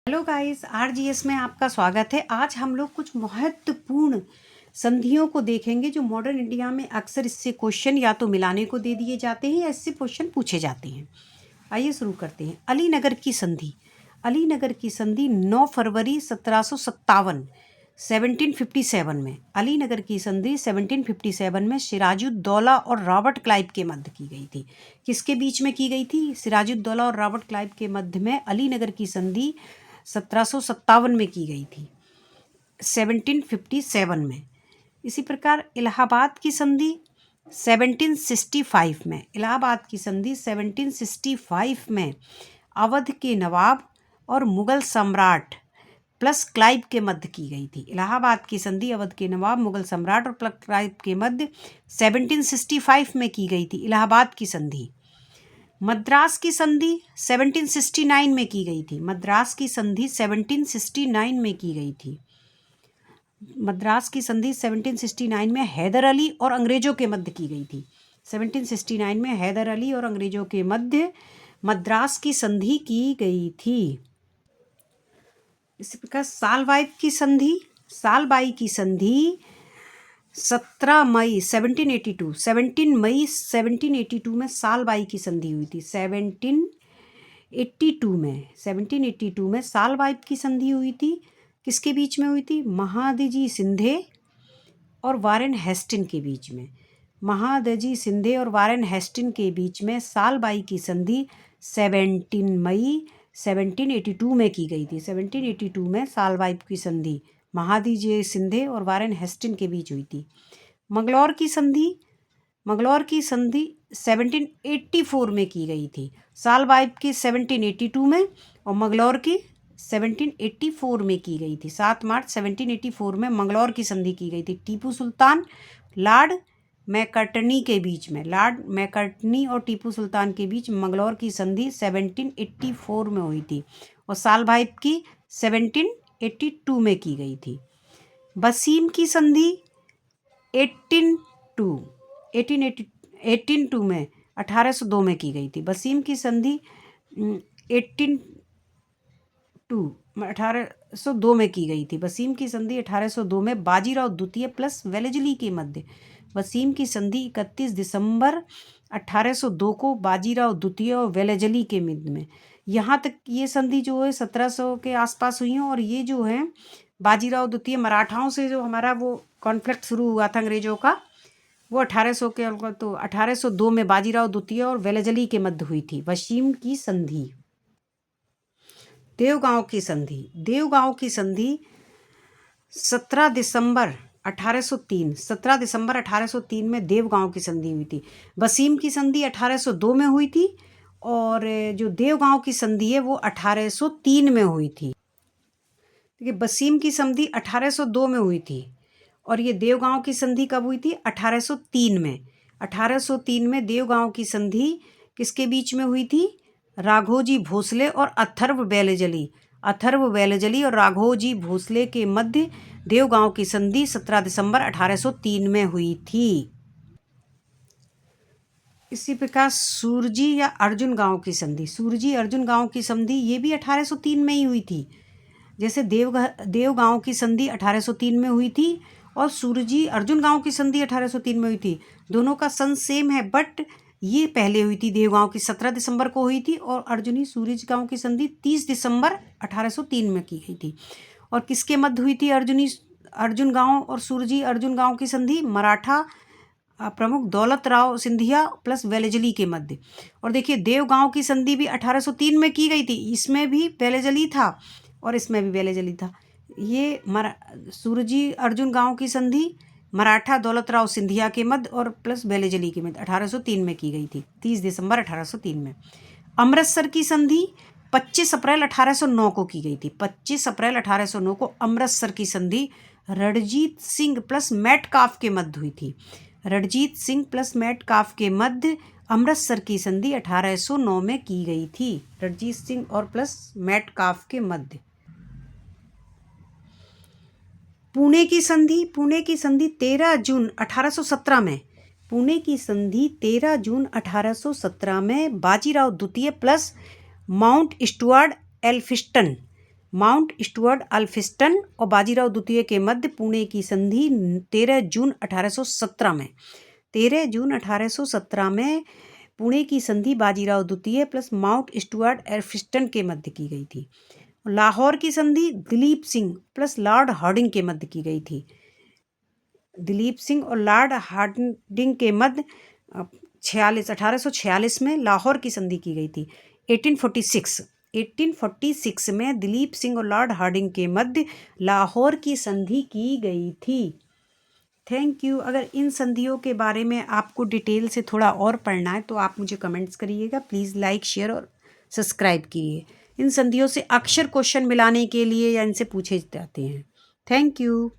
Hello guys, RGS में आपका स्वागत है। आज हम लोग कुछ महत्वपूर्ण संधियों को देखेंगे जो मॉडर्न इंडिया में अक्सर इससे क्वेश्चन या तो मिलाने को दे दिए जाते हैं या इससे क्वेश्चन पूछे जाते हैं। आइए शुरू करते हैं। अलीनगर की संधि। अलीनगर की संधि 9 फरवरी 1757 1757 में अलीनगर की संधि 1757 में सिराजुद्दौला और रॉबर्ट क्लाइव के मध्य की गई थी। किसके बीच में की गई थी? सिराजुद्दौला और रॉबर्ट क्लाइव के मध्य में अलीनगर की संधि 1757 में की गई थी, 1757 में। इसी प्रकार इलाहाबाद की संधि 1765 में, इलाहाबाद की संधि 1765 में अवध के नवाब और मुगल सम्राट प्लस क्लाइव के मध्य की गई थी। इलाहाबाद की संधि अवध के नवाब, मुगल सम्राट और प्लस क्लाइव के मध्य 1765 में की गई थी, इलाहाबाद की संधि। मद्रास की संधि 1769 में की गई थी। मद्रास की संधि 1769 में की गई थी। मद्रास की संधि 1769 में हैदर अली और अंग्रेजों के मध्य की गई थी। 1769 में हैदर अली और अंग्रेजों के मध्य मद्रास की संधि की गई थी। इसी प्रकार सालबाई की संधि 17 मई 1782 में सालबाई की संधि हुई थी। 1782 में सालबाई की संधि हुई थी। किसके बीच में हुई थी? महादजी शिंदे और वारेन हेस्टिंग के बीच में। महादजी शिंदे और वारेन हेस्टिंग के बीच में सालबाई की संधि 17 मई 1782 में की गई थी। 1782 में सालबाई की संधि महादजी शिंदे और वारेन हेस्टिंग के बीच हुई थी। मंगलौर की संधि 1784 में की गई थी। सालबाई की 1782 में और मंगलौर की 1784 में की गई थी। 7 मार्च 1784 में मंगलौर की संधि की गई थी। टीपू सुल्तान लॉर्ड मैकर्टनी के बीच में, लॉर्ड मैकर्टनी और टीपू सुल्तान के बीच मंगलौर की संधि 1784 में हुई थी और सालबाई की 1782 में की गई थी। वसीम की संधि 1802 में 1802 में की गई थी। वसीम की संधि 1802 में की गई थी। वसीम की संधि 1802 में बाजीराव द्वितीय प्लस वेलेजली के मध्य। वसीम की संधि 31 दिसंबर 1802 को बाजीराव द्वितीय और वेलेजली के मध्य में। यहाँ तक ये संधि जो है 1700 के आसपास हुई है और ये जो है बाजीराव द्वितीय मराठाओं से जो हमारा वो कॉन्फ्लिक्ट शुरू हुआ था अंग्रेजों का, वो 1800 के, तो 1802 में बाजीराव द्वितीय और वेलेजली के मध्य हुई थी। वसीम की संधि। देवगांव की संधि 17 दिसंबर 1803 में देवगांव की संधि हुई थी। वसीम की संधि 1802 में हुई थी और जो देवगांव की संधि है वो 1803 में हुई थी। देखिए, वसीम की संधि 1802 में हुई थी और ये देवगांव की संधि कब हुई थी? 1803 में। 1803 में देवगांव की संधि किसके बीच में हुई थी? राघोजी भोसले और अथर्व वेलजली और राघोजी भोसले के मध्य देवगांव की संधि 17 दिसंबर 1803 में हुई थी। इसी प्रकार सूरजी या अर्जुन गांव की संधि ये भी 1803 में ही हुई थी। जैसे देवगांव की संधि 1803 में हुई थी और सूरजी अर्जुन गांव की संधि 1803 में हुई थी। दोनों का सन सेम है, बट ये पहले हुई थी। देवगांव की 17 दिसंबर को हुई थी और अर्जुनी सूरज गांव की संधि 30 दिसंबर 1803 में की गई थी। और किसके मध्य हुई थी अर्जुन गांव और सूरजी अर्जुन गांव की संधि? मराठा प्रमुख दौलत राव सिंधिया प्लस वेलेजली के मध्य। और देखिए, देवगांव की संधि भी 1803 में की गई थी। इसमें भी वेलेजली था और इसमें भी वेलेजली था। ये सूरजी अर्जुन गांव की संधि मराठा दौलत राव सिंधिया के मध्य और प्लस वेलेजली के मध्य 1803 में की गई थी, 30 दिसंबर 1803 में। अमृतसर की संधि 25 अप्रैल 1809 को की गई थी। 25 अप्रैल 1809 को अमृतसर की संधि रणजीत सिंह प्लस मेटकाफ के मध्य हुई थी। रणजीत सिंह प्लस मेटकाफ के मध्य अमृतसर की संधि 1809 में की गई थी। रणजीत सिंह और प्लस मेटकाफ के मध्य। पुणे की संधि 13 जून 1817 में। पुणे की संधि 13 जून 1817 में बाजीराव द्वितीय plus Mount Stuart Elphinstone Mount Stuart, Elphinstone और बाजीराव द्वितीय के मध्य पुणे की संधि 13 जून 1817 में 13 जून 1817 में पुणे की संधि बाजीराव द्वितीय प्लस माउंट स्टुअर्ट अल्फिस्टन के मध्य की गई थी। लाहौर की संधि Dilip Singh plus Lord Hardinge के मध्य की गई थी। दिलीप सिंह और लॉर्ड हार्डिंग के मध्य 1846 में लाहौर की संधि की गई थी। 1846 में दिलीप सिंह और लॉर्ड हार्डिंग के मध्य लाहौर की संधि की गई थी। Thank you. अगर इन संधियों के बारे में आपको डिटेल से थोड़ा और पढ़ना है तो आप मुझे कमेंट्स करिएगा। प्लीज़ लाइक, शेयर और सब्सक्राइब कीजिए। इन संधियों से अक्षर क्वेश्चन मिलाने के लिए या इनसे पूछे जाते हैं। Thank you.